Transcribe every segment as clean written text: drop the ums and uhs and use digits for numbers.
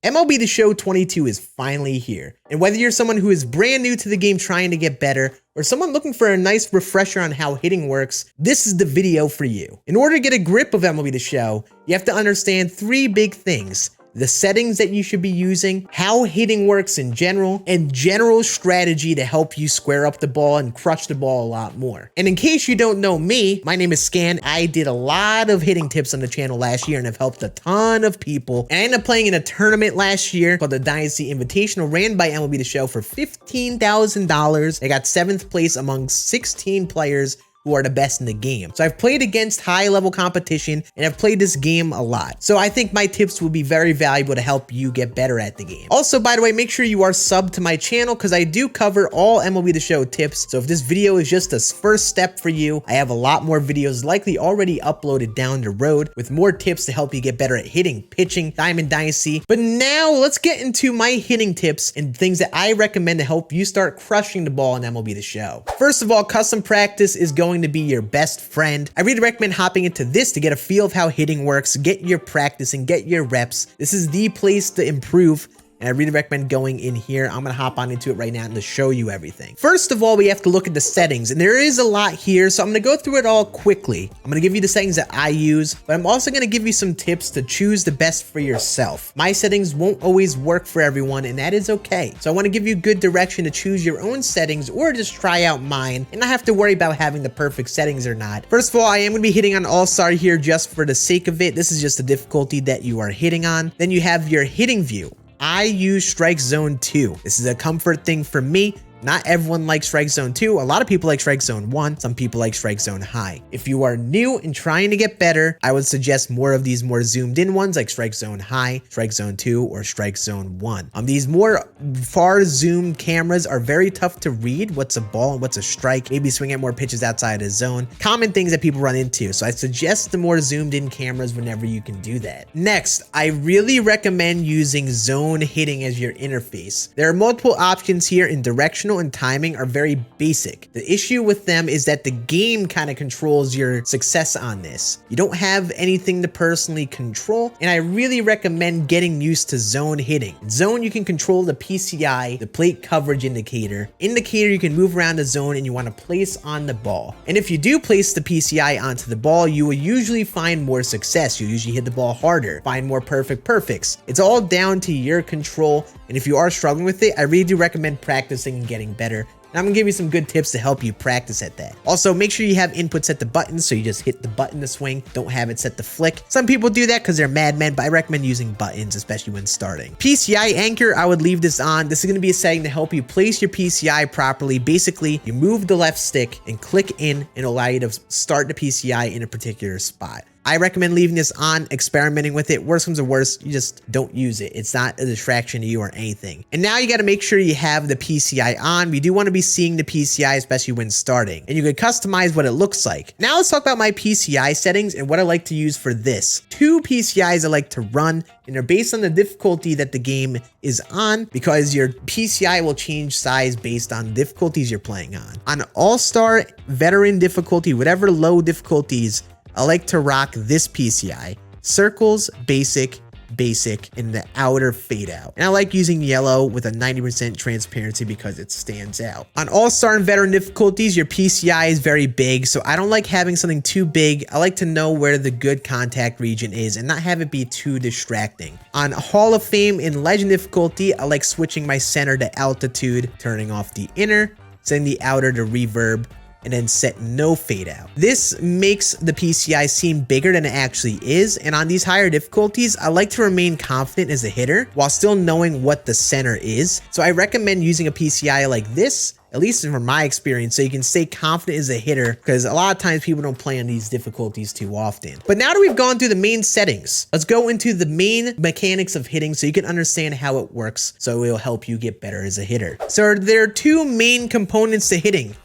MLB The Show 22 is finally here, and whether you're someone who is brand new to the game trying to get better, or someone looking for a nice refresher on how hitting works, this is the video for you. In order to get a grip of MLB The Show, you have to understand 3 big things: the settings that you should be using, how hitting works in general, and general strategy to help you square up the ball and crush the ball a lot more. And in case you don't know me, my name is Scan. I did a lot of hitting tips on the channel last year and have helped a ton of people. And I ended up playing in a tournament last year called the Dynasty Invitational, ran by MLB The Show for $15,000. I got 7th place among 16 players who are the best in the game. So I've played against high level competition and I've played this game a lot. So I think my tips will be very valuable to help you get better at the game. Also, by the way, make sure you are subbed to my channel because I do cover all MLB The Show tips. So if this video is just a first step for you, I have a lot more videos likely already uploaded down the road with more tips to help you get better at hitting, pitching, Diamond Dynasty. But now let's get into my hitting tips and things that I recommend to help you start crushing the ball in MLB The Show. First of all, custom practice is going to be your best friend. I really recommend hopping into this to get a feel of how hitting works, get your practice and get your reps. This is the place to improve. And I really recommend going in here. I'm going to hop on into it right now and to show you everything. First of all, we have to look at the settings, and there is a lot here. So I'm going to go through it all quickly. I'm going to give you the settings that I use, but I'm also going to give you some tips to choose the best for yourself. My settings won't always work for everyone, and that is okay. So I want to give you good direction to choose your own settings or just try out mine and not have to worry about having the perfect settings or not. First of all, I am going to be hitting on All-Star here just for the sake of it. This is just the difficulty that you are hitting on. Then you have your hitting view. I use Strike Zone 2. This is a comfort thing for me. Not everyone likes Strike Zone 2. A lot of people like Strike Zone 1. Some people like Strike Zone High. If you are new and trying to get better, I would suggest more of these more zoomed in ones like Strike Zone High, Strike Zone 2, or Strike Zone 1. These more far zoomed cameras are very tough to read what's a ball and what's a strike. Maybe swing at more pitches outside of zone. Common things that people run into. So I suggest the more zoomed in cameras whenever you can do that. Next, I really recommend using zone hitting as your interface. There are multiple options here in direction and timing are very basic. The issue with them is that the game kind of controls your success on this. You don't have anything to personally control, and I really recommend getting used to zone hitting. Zone, you can control the PCI, the plate coverage indicator. Indicator, you can move around the zone and you want to place on the ball. And if you do place the PCI onto the ball, you will usually find more success. You'll usually hit the ball harder, find more perfects. It's all down to your control. And if you are struggling with it, I really do recommend practicing and getting better. And I'm gonna give you some good tips to help you practice at that. Also, make sure you have input set to buttons, so you just hit the button to swing. Don't have it set to flick. Some people do that because they're madmen, but I recommend using buttons, especially when starting. PCI anchor, I would leave this on. This is gonna be a setting to help you place your PCI properly. Basically, you move the left stick and click in and allow you to start the PCI in a particular spot. I recommend leaving this on, experimenting with it. Worst comes to worst, you just don't use it. It's not a distraction to you or anything. And now you got to make sure you have the PCI on. We do want to be seeing the PCI, especially when starting. And you can customize what it looks like. Now let's talk about my PCI settings and what I like to use for this. 2 PCIs I like to run, and they're based on the difficulty that the game is on, because your PCI will change size based on difficulties you're playing on. On All-Star, Veteran difficulty, whatever low difficulties, I like to rock this PCI: circles, basic, and the outer fade out. And I like using yellow with a 90% transparency because it stands out. On All-Star and Veteran difficulties, your PCI is very big, so I don't like having something too big. I like to know where the good contact region is and not have it be too distracting. On Hall of Fame and Legend difficulty, I like switching my center to altitude, turning off the inner, setting the outer to reverb, and then set no fade out. This makes the PCI seem bigger than it actually is, and on these higher difficulties, I like to remain confident as a hitter while still knowing what the center is. So I recommend using a PCI like this, at least from my experience, so you can stay confident as a hitter, because a lot of times people don't play on these difficulties too often. But now that we've gone through the main settings, let's go into the main mechanics of hitting so you can understand how it works, so it will help you get better as a hitter. So there are 2 main components to hitting: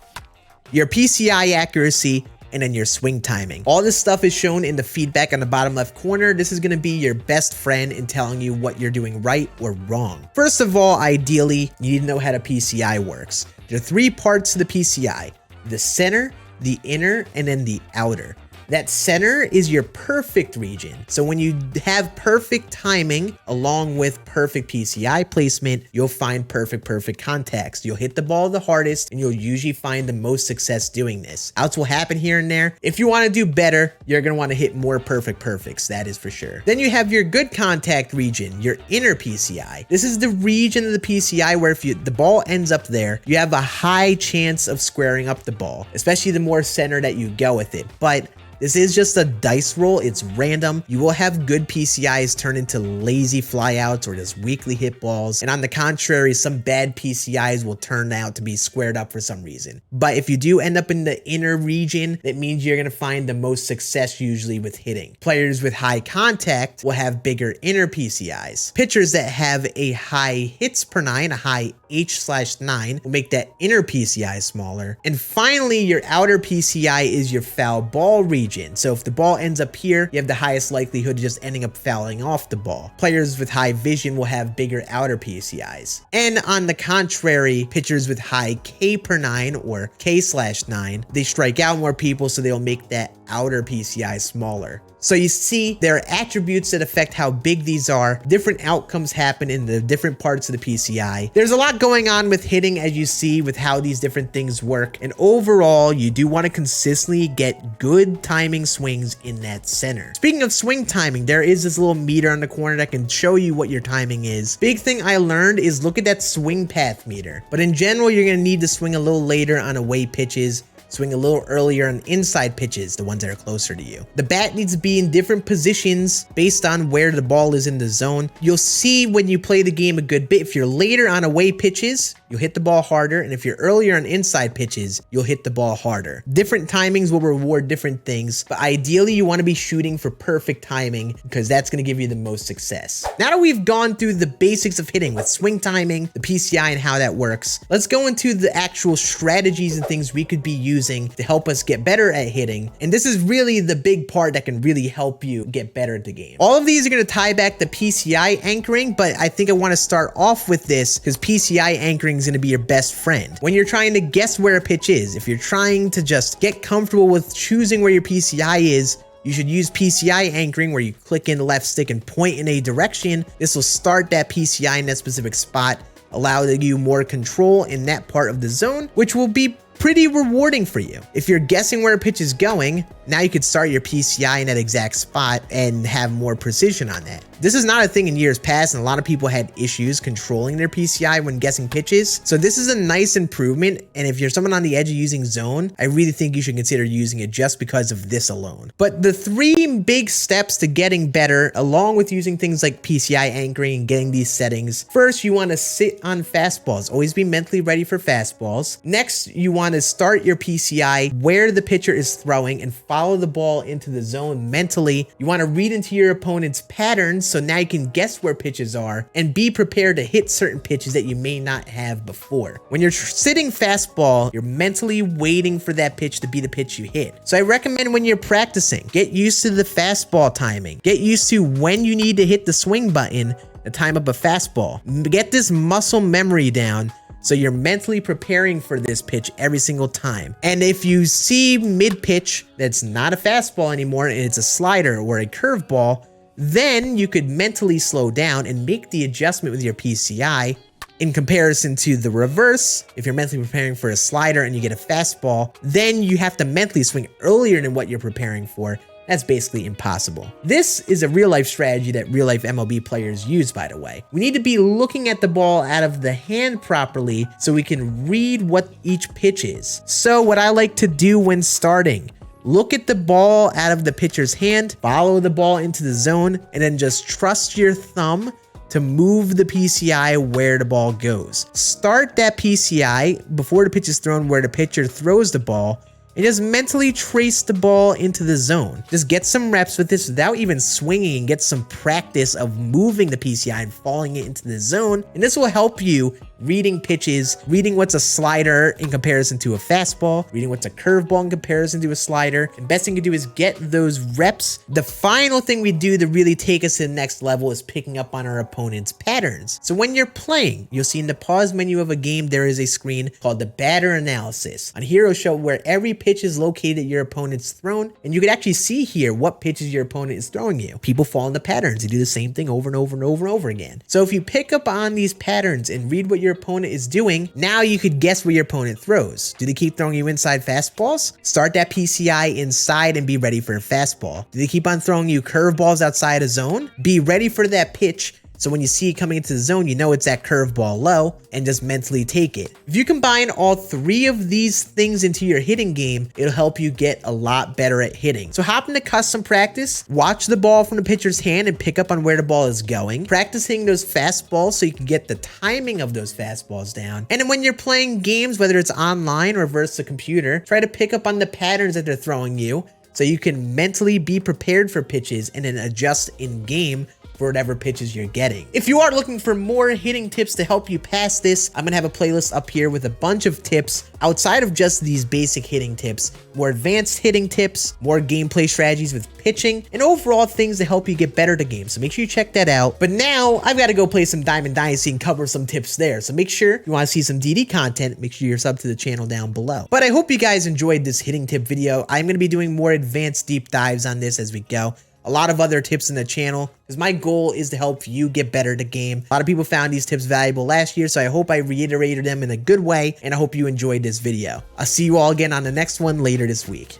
your PCI accuracy, and then your swing timing. All this stuff is shown in the feedback on the bottom left corner. This is gonna be your best friend in telling you what you're doing right or wrong. First of all, ideally, you need to know how the PCI works. There are 3 parts to the PCI: the center, the inner, and then the outer. That center is your perfect region. So when you have perfect timing along with perfect PCI placement, you'll find perfect contacts. You'll hit the ball the hardest and you'll usually find the most success doing this. Outs will happen here and there. If you want to do better, you're going to want to hit more perfects, that is for sure. Then you have your good contact region, your inner PCI. This is the region of the PCI where if the ball ends up there, you have a high chance of squaring up the ball, especially the more center that you go with it. But this is just a dice roll. It's random. You will have good PCIs turn into lazy flyouts or just weakly hit balls. And on the contrary, some bad PCIs will turn out to be squared up for some reason. But if you do end up in the inner region, that means you're going to find the most success usually with hitting. Players with high contact will have bigger inner PCIs. Pitchers that have a high hits per nine, a high H/9 will make that inner PCI smaller. And finally, your outer PCI is your foul ball region. So if the ball ends up here, you have the highest likelihood of just ending up fouling off the ball. Players with high vision will have bigger outer PCIs. And on the contrary, pitchers with high K per 9 or K/9, they strike out more people, so they'll make that outer PCI smaller. So you see, there are attributes that affect how big these are. Different outcomes happen in the different parts of the PCI. There's a lot going on with hitting, as you see, with how these different things work. And overall, you do want to consistently get good timing swings in that center. Speaking of swing timing, there is this little meter on the corner that can show you what your timing is. Big thing I learned is look at that swing path meter. But in general, you're going to need to swing a little later on away pitches, swing a little earlier on inside pitches, the ones that are closer to you. The bat needs to be in different positions based on where the ball is in the zone. You'll see when you play the game a good bit, if you're later on away pitches, you'll hit the ball harder, and if you're earlier on inside pitches, you'll hit the ball harder. Different timings will reward different things, but ideally you want to be shooting for perfect timing because that's going to give you the most success. Now that we've gone through the basics of hitting with swing timing, the PCI, and how that works, let's go into the actual strategies and things we could be using to help us get better at hitting. And this is really the big part that can really help you get better at the game. All of these are going to tie back to PCI anchoring, but I think I want to start off with this because PCI anchoring is going to be your best friend. When you're trying to guess where a pitch is, if you're trying to just get comfortable with choosing where your PCI is, you should use PCI anchoring where you click in the left stick and point in a direction. This will start that PCI in that specific spot, allowing you more control in that part of the zone, which will be pretty rewarding for you. If you're guessing where a pitch is going, now you could start your PCI in that exact spot and have more precision on that. This is not a thing in years past, and a lot of people had issues controlling their PCI when guessing pitches. So this is a nice improvement, and if you're someone on the edge of using zone, I really think you should consider using it just because of this alone. But the three big steps to getting better, along with using things like PCI anchoring and getting these settings, first, you want to sit on fastballs. Always be mentally ready for fastballs. Next, you want to start your PCI where the pitcher is throwing and follow the ball into the zone mentally. You want to read into your opponent's patterns, so now you can guess where pitches are and be prepared to hit certain pitches that you may not have before. When you're sitting fastball, you're mentally waiting for that pitch to be the pitch you hit. So I recommend when you're practicing, get used to the fastball timing. Get used to when you need to hit the swing button to time up a fastball. Get this muscle memory down so you're mentally preparing for this pitch every single time. And if you see mid-pitch that's not a fastball anymore and it's a slider or a curveball, then you could mentally slow down and make the adjustment with your PCI in comparison to the reverse. If you're mentally preparing for a slider and you get a fastball, then you have to mentally swing earlier than what you're preparing for. That's basically impossible. This is a real-life strategy that real-life MLB players use, by the way. We need to be looking at the ball out of the hand properly so we can read what each pitch is. So what I like to do when starting, look at the ball out of the pitcher's hand, follow the ball into the zone, and then just trust your thumb to move the PCI where the ball goes. Start that PCI before the pitch is thrown where the pitcher throws the ball, and just mentally trace the ball into the zone. Just get some reps with this without even swinging and get some practice of moving the PCI and falling it into the zone. And this will help you reading pitches, reading what's a slider in comparison to a fastball, reading what's a curveball in comparison to a slider. And best thing to do is get those reps. The final thing we do to really take us to the next level is picking up on our opponent's patterns. So when you're playing, you'll see in the pause menu of a game, there is a screen called the batter analysis. On here, it'll show where every pitch is located at your opponent's thrown. And you can actually see here what pitches your opponent is throwing you. People fall into patterns. They do the same thing over and over and over and over again. So if you pick up on these patterns and read what your opponent is doing, now you could guess what your opponent throws. Do they keep throwing you inside fastballs? Start that PCI inside and be ready for a fastball. Do they keep on throwing you curveballs outside a zone? Be ready for that pitch. So when you see it coming into the zone, you know it's that curveball low and just mentally take it. If you combine all three of these things into your hitting game, it'll help you get a lot better at hitting. So hop into custom practice, watch the ball from the pitcher's hand and pick up on where the ball is going. Practice hitting those fastballs so you can get the timing of those fastballs down. And then when you're playing games, whether it's online or versus a computer, try to pick up on the patterns that they're throwing you so you can mentally be prepared for pitches and then adjust in game for whatever pitches you're getting. If you are looking for more hitting tips to help you pass this, I'm gonna have a playlist up here with a bunch of tips outside of just these basic hitting tips, more advanced hitting tips, more gameplay strategies with pitching, and overall things to help you get better to games. So make sure you check that out. But now I've got to go play some Diamond Dynasty and cover some tips there. So make sure you want to see some DD content, make sure you're subbed to the channel down below. But I hope you guys enjoyed this hitting tip video. I'm going to be doing more advanced deep dives on this as we go. A lot of other tips in the channel because my goal is to help you get better at the game. A lot of people found these tips valuable last year, so I hope I reiterated them in a good way, and I hope you enjoyed this video. I'll see you all again on the next one later this week.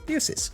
Deuces.